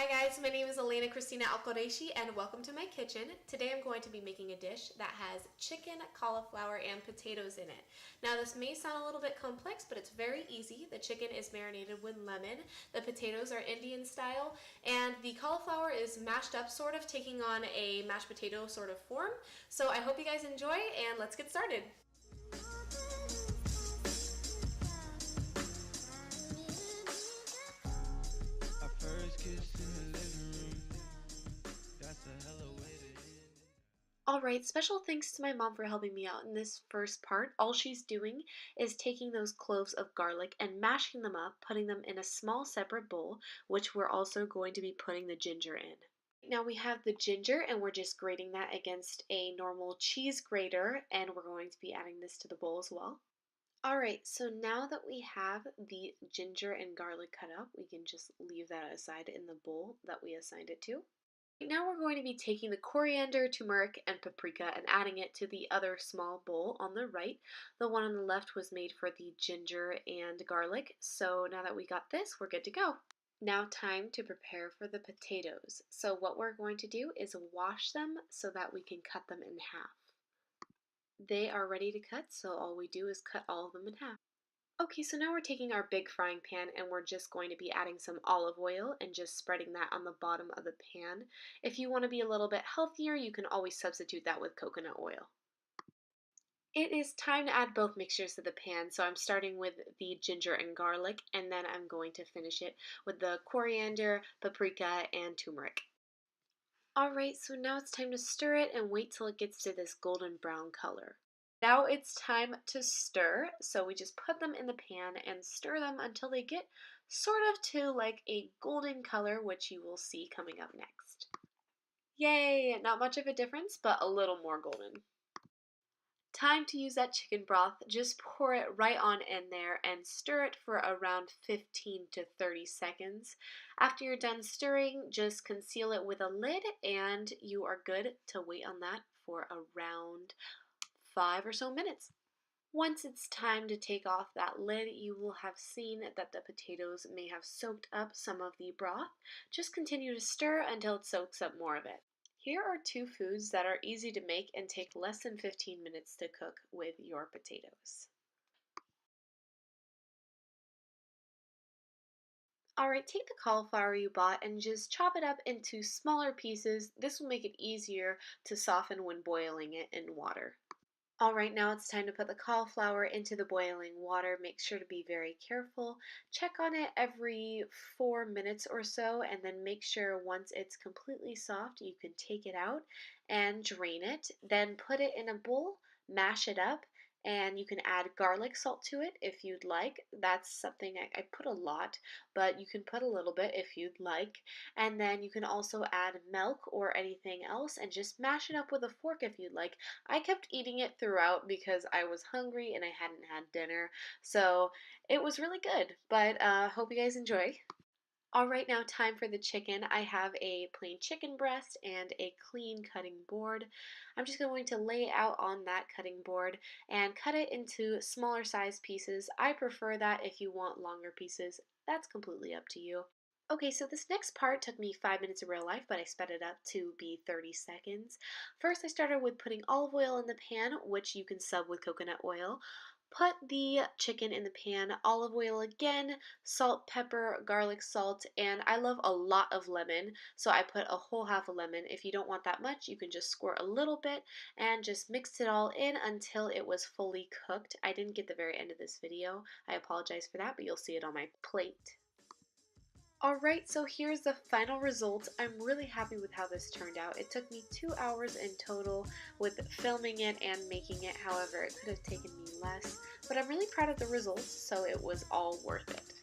Hi guys, my name is Elena Cristina Alcoreshi and welcome to my kitchen. Today I'm going to be making a dish that has chicken, cauliflower, and potatoes in it. Now this may sound a little bit complex, but it's very easy. The chicken is marinated with lemon, the potatoes are Indian style, and the cauliflower is mashed up sort of, taking on a mashed potato sort of form. So I hope you guys enjoy and let's get started. Alright, special thanks to my mom for helping me out in this first part. All she's doing is taking those cloves of garlic and mashing them up, putting them in a small separate bowl, which we're also going to be putting the ginger in. Now we have the ginger and we're just grating that against a normal cheese grater, and we're going to be adding this to the bowl as well. Alright, so now that we have the ginger and garlic cut up, we can just leave that aside in the bowl that we assigned it to. Now we're going to be taking the coriander, turmeric, and paprika and adding it to the other small bowl on the right. The one on the left was made for the ginger and garlic, so now that we got this, we're good to go. Now time to prepare for the potatoes. So what we're going to do is wash them so that we can cut them in half. They are ready to cut, so all we do is cut all of them in half. Okay, so now we're taking our big frying pan and we're just going to be adding some olive oil and just spreading that on the bottom of the pan. If you want to be a little bit healthier, you can always substitute that with coconut oil. It is time to add both mixtures to the pan, so I'm starting with the ginger and garlic, and then I'm going to finish it with the coriander, paprika, and turmeric. Alright, so now it's time to stir it and wait till it gets to this golden brown color. Now it's time to stir, so we just put them in the pan and stir them until they get sort of to like a golden color, which you will see coming up next. Yay! Not much of a difference, but a little more golden. Time to use that chicken broth. Just pour it right on in there and stir it for around 15 to 30 seconds. After you're done stirring, just conceal it with a lid and you are good to wait on that for around 5 or so minutes. Once it's time to take off that lid, you will have seen that the potatoes may have soaked up some of the broth. Just continue to stir until it soaks up more of it. Here are two foods that are easy to make and take less than 15 minutes to cook with your potatoes. Alright, take the cauliflower you bought and just chop it up into smaller pieces. This will make it easier to soften when boiling it in water. Alright, now it's time to put the cauliflower into the boiling water. Make sure to be very careful. Check on it every 4 minutes or so, and then make sure once it's completely soft, you can take it out and drain it. Then put it in a bowl, mash it up, and you can add garlic salt to it if you'd like. That's something I put a lot, but you can put a little bit if you'd like. And then you can also add milk or anything else and just mash it up with a fork if you'd like. I kept eating it throughout because I was hungry and I hadn't had dinner, so it was really good. But hope you guys enjoy. Alright, now time for the chicken. I have a plain chicken breast and a clean cutting board. I'm just going to lay it out on that cutting board and cut it into smaller size pieces. I prefer that. If you want longer pieces, that's completely up to you. Okay, so this next part took me 5 minutes in real life, but I sped it up to be 30 seconds. First, I started with putting olive oil in the pan, which you can sub with coconut oil. Put the chicken in the pan, olive oil again, salt, pepper, garlic salt, and I love a lot of lemon, so I put a whole half a lemon. If you don't want that much, you can just squirt a little bit and just mix it all in until it was fully cooked. I didn't get the very end of this video. I apologize for that, but you'll see it on my plate. Alright, so here's the final result. I'm really happy with how this turned out. It took me 2 hours in total with filming it and making it. However, it could have taken me less, but I'm really proud of the results, so it was all worth it.